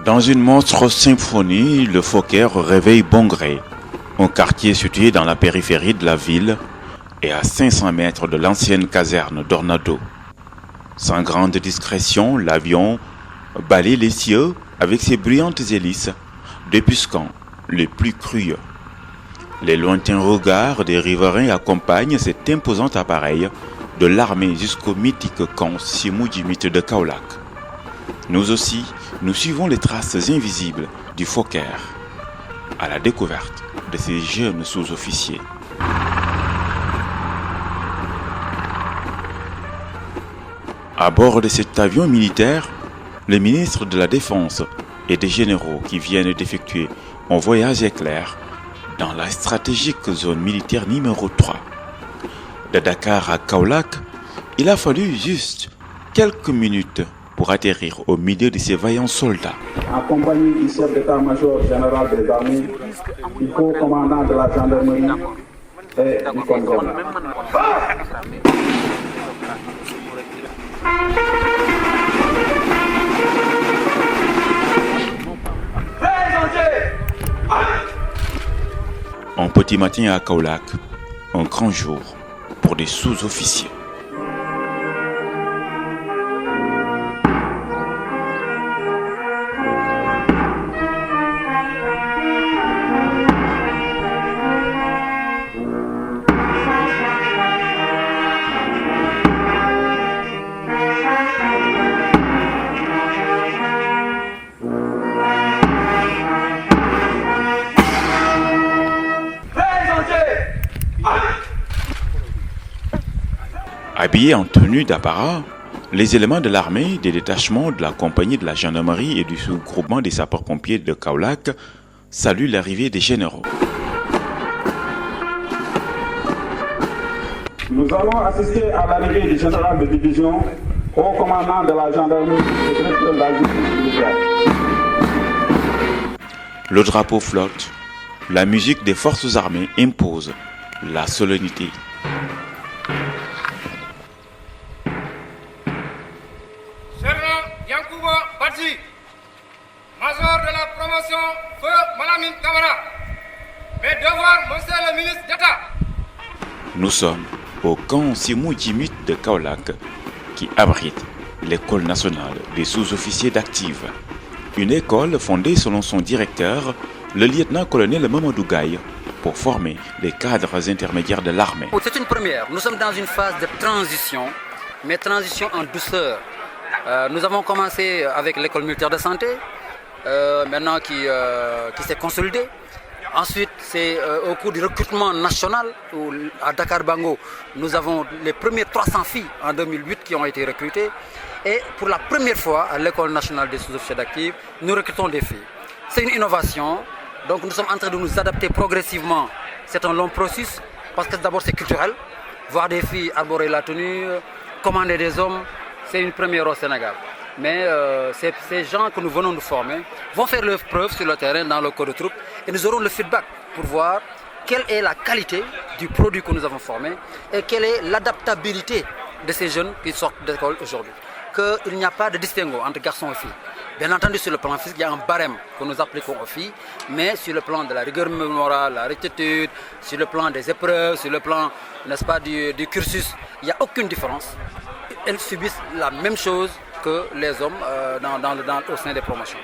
Dans une monstre symphonie, le Fokker réveille Bongré, un quartier situé dans la périphérie de la ville et à 500 mètres de l'ancienne caserne d'Ornado. Sans grande discrétion, l'avion balaye les cieux avec ses brillantes hélices, débusquant les plus curieux. Les lointains regards des riverains accompagnent cet imposant appareil de l'armée jusqu'au mythique camp Simou-Djimit de Kaolack. Nous aussi, nous suivons les traces invisibles du Fokker à la découverte de ces jeunes sous-officiers. À bord de cet avion militaire, le ministre de la Défense et des généraux qui viennent d'effectuer un voyage éclair dans la stratégique zone militaire numéro 3. De Dakar à Kaolack, il a fallu juste quelques minutes pour atterrir au milieu de ces vaillants soldats. En compagnie du chef d'état-major général des armées, du haut commandant de la gendarmerie et du convoi. Un petit matin à Kaolack, un grand jour pour des sous-officiers. Habillés en tenue d'apparat, les éléments de l'armée, des détachements de la compagnie de la gendarmerie et du sous-groupement des sapeurs-pompiers de Kaolack saluent l'arrivée des généraux. Nous allons assister à l'arrivée du général de division, haut commandant de la gendarmerie et directeur de la justice militaire. Le drapeau flotte, la musique des forces armées impose la solennité. Major de la promotion, Feu Malamine Camara. Mes devoirs, monsieur le ministre d'État. Nous sommes au camp Simou-Djimit de Kaolack qui abrite l'école nationale des sous-officiers d'active. Une école fondée selon son directeur, le lieutenant-colonel Mamadou Gaye, pour former les cadres intermédiaires de l'armée. C'est une première. Nous sommes dans une phase de transition, mais transition en douceur. Nous avons commencé avec l'école militaire de santé, maintenant qui s'est consolidée. Ensuite, c'est au cours du recrutement national à Dakar Bango, nous avons les premières 300 filles en 2008 qui ont été recrutées. Et pour la première fois à l'école nationale des sous-officiers d'actifs, nous recrutons des filles. C'est une innovation, donc nous sommes en train de nous adapter progressivement. C'est un long processus parce que d'abord c'est culturel. Voir des filles arborer la tenue, commander des hommes, c'est une première au Sénégal. Mais ces gens que nous venons de former vont faire leur preuve sur le terrain dans le corps de troupe et nous aurons le feedback pour voir quelle est la qualité du produit que nous avons formé et quelle est l'adaptabilité de ces jeunes qui sortent d'école aujourd'hui. Qu'il n'y a pas de distinguo entre garçons et filles. Bien entendu, sur le plan physique, il y a un barème que nous appliquons aux filles, mais sur le plan de la rigueur morale, la rectitude, sur le plan des épreuves, sur le plan, n'est-ce pas, du cursus, il n'y a aucune différence. Elles subissent la même chose que les hommes au sein des promotions.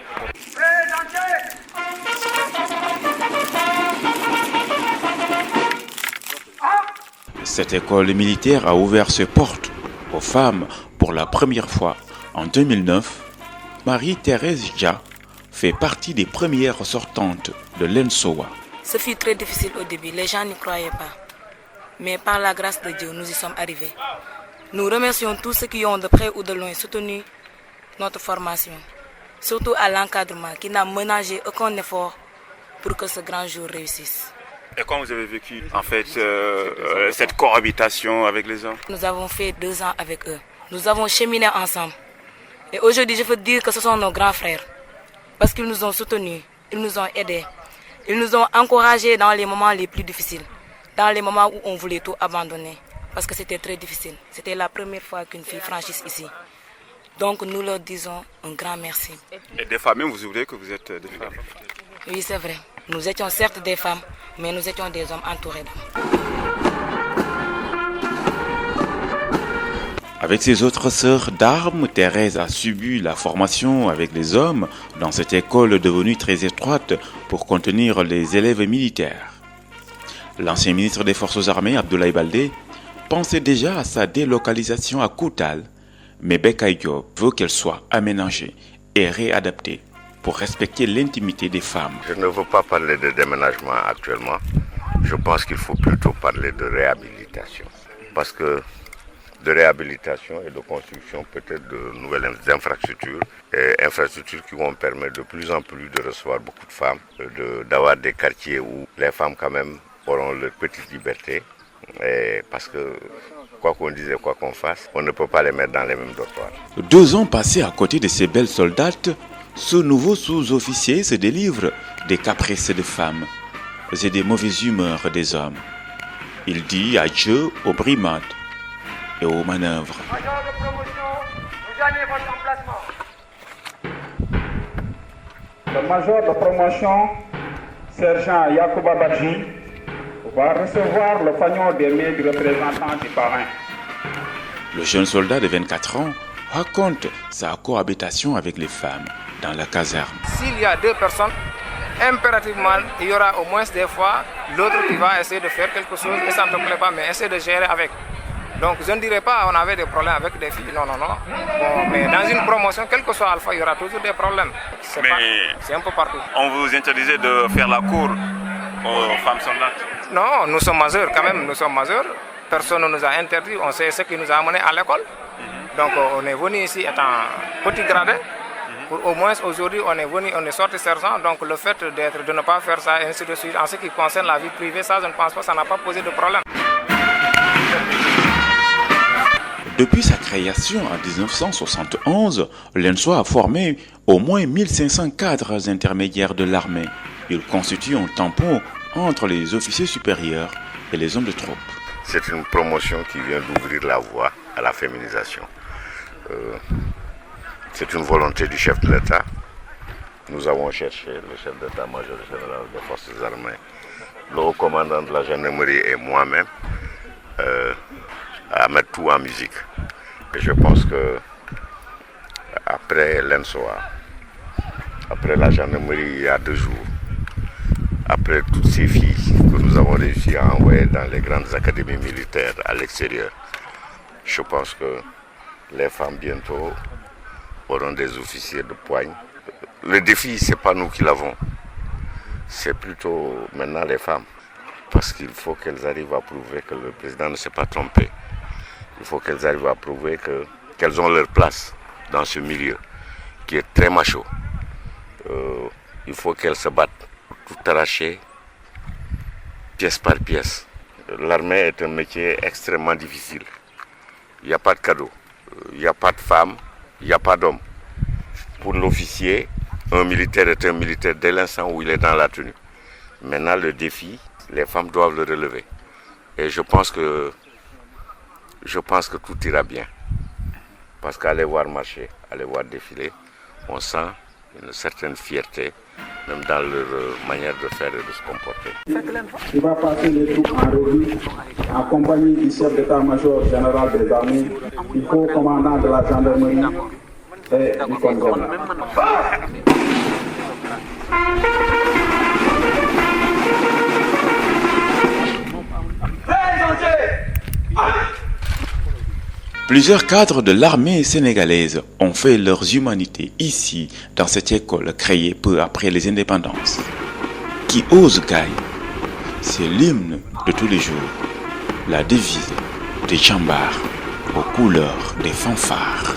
Cette école militaire a ouvert ses portes aux femmes pour la première fois en 2009. Marie-Thérèse Dia fait partie des premières sortantes de l'ENSOA. Ce fut très difficile au début, les gens n'y croyaient pas. Mais par la grâce de Dieu, nous y sommes arrivés. Nous remercions tous ceux qui ont de près ou de loin soutenu notre formation, surtout à l'encadrement qui n'a ménagé aucun effort pour que ce grand jour réussisse. Et comment vous avez vécu en fait cette cohabitation avec les hommes? Nous avons fait 2 ans avec eux. Nous avons cheminé ensemble. Et aujourd'hui, je veux dire que ce sont nos grands frères. Parce qu'ils nous ont soutenus, ils nous ont aidés. Ils nous ont encouragés dans les moments les plus difficiles. Dans les moments où on voulait tout abandonner. Parce que c'était très difficile. C'était la première fois qu'une fille franchisse ici. Donc nous leur disons un grand merci. Et des femmes, même vous oubliez que vous êtes des femmes? Oui, c'est vrai. Nous étions certes des femmes, mais nous étions des hommes entourés d'hommes. Avec ses autres sœurs d'armes, Thérèse a subi la formation avec les hommes dans cette école devenue très étroite pour contenir les élèves militaires. L'ancien ministre des Forces armées, Abdoulaye Baldé, pensait déjà à sa délocalisation à Koutal, mais Bekay Diop veut qu'elle soit aménagée et réadaptée pour respecter l'intimité des femmes. Je ne veux pas parler de déménagement actuellement. Je pense qu'il faut plutôt parler de réhabilitation. Parce que de réhabilitation et de construction peut-être de nouvelles infrastructures, et infrastructures qui vont permettre de plus en plus de recevoir beaucoup de femmes, d'avoir des quartiers où les femmes quand même auront leur petite liberté, et parce que quoi qu'on dise et quoi qu'on fasse, on ne peut pas les mettre dans les mêmes dortoirs. 2 ans passés à côté de ces belles soldates, ce nouveau sous-officier se délivre des caprices des femmes et des mauvaises humeurs des hommes. Il dit adieu aux brimades et aux manœuvres. Major de promotion, vous gagnez votre emplacement. Le major de promotion, sergent Yacouba Badji, va recevoir le fanion des mains du représentant du parrain. Le jeune soldat de 24 ans raconte sa cohabitation avec les femmes dans la caserne. S'il y a 2 personnes, impérativement, il y aura au moins des fois l'autre qui va essayer de faire quelque chose et ça ne te plaît pas, mais essayer de gérer avec. Donc je ne dirais pas qu'on avait des problèmes avec des filles, non. Bon, mais dans une promotion, quel que soit Alpha, il y aura toujours des problèmes. C'est un peu partout. On vous interdisait de faire la cour aux femmes soldates? Non, nous sommes majeurs quand même, nous sommes majeurs. Personne ne nous a interdit, on sait ce qui nous a amenés à l'école. Donc on est venu ici étant petit gradé. Pour au moins aujourd'hui, on est venu, on est sorti sergent. Donc le fait de ne pas faire ça, et ainsi de suite, en ce qui concerne la vie privée, ça je ne pense pas, ça n'a pas posé de problème. Depuis sa création en 1971, l'ENSOA a formé au moins 1500 cadres intermédiaires de l'armée. Il constitue un tampon entre les officiers supérieurs et les hommes de troupe. C'est une promotion qui vient d'ouvrir la voie à la féminisation. C'est une volonté du chef de l'État. Nous avons cherché le chef d'état-major général des forces armées, le haut commandant de la gendarmerie et moi-même à mettre tout en musique. Et je pense que après l'ENSOA, après la gendarmerie il y a 2 jours, après toutes ces filles que nous avons réussi à envoyer dans les grandes académies militaires à l'extérieur, je pense que les femmes bientôt auront des officiers de poigne. Le défi, ce n'est pas nous qui l'avons, c'est plutôt maintenant les femmes. Parce qu'il faut qu'elles arrivent à prouver que le président ne s'est pas trompé. Il faut qu'elles arrivent à prouver qu'elles ont leur place dans ce milieu qui est très macho. Il faut qu'elles se battent pour tout arracher, pièce par pièce. L'armée est un métier extrêmement difficile. Il n'y a pas de cadeau, il n'y a pas de femme, il n'y a pas d'homme. Pour l'officier, un militaire est un militaire dès l'instant où il est dans la tenue. Maintenant, le défi, les femmes doivent le relever. Et je pense que tout ira bien. Parce qu'aller voir marcher, aller voir défiler, on sent une certaine fierté, même dans leur manière de faire et de se comporter. Il va passer les troupes en revue en compagnie du chef d'état-major général des armées, du haut commandant de la gendarmerie et du commandant. Plusieurs cadres de l'armée sénégalaise ont fait leurs humanités ici, dans cette école créée peu après les indépendances. Qui ose gagne, c'est l'hymne de tous les jours, la devise des Djambar aux couleurs des fanfares.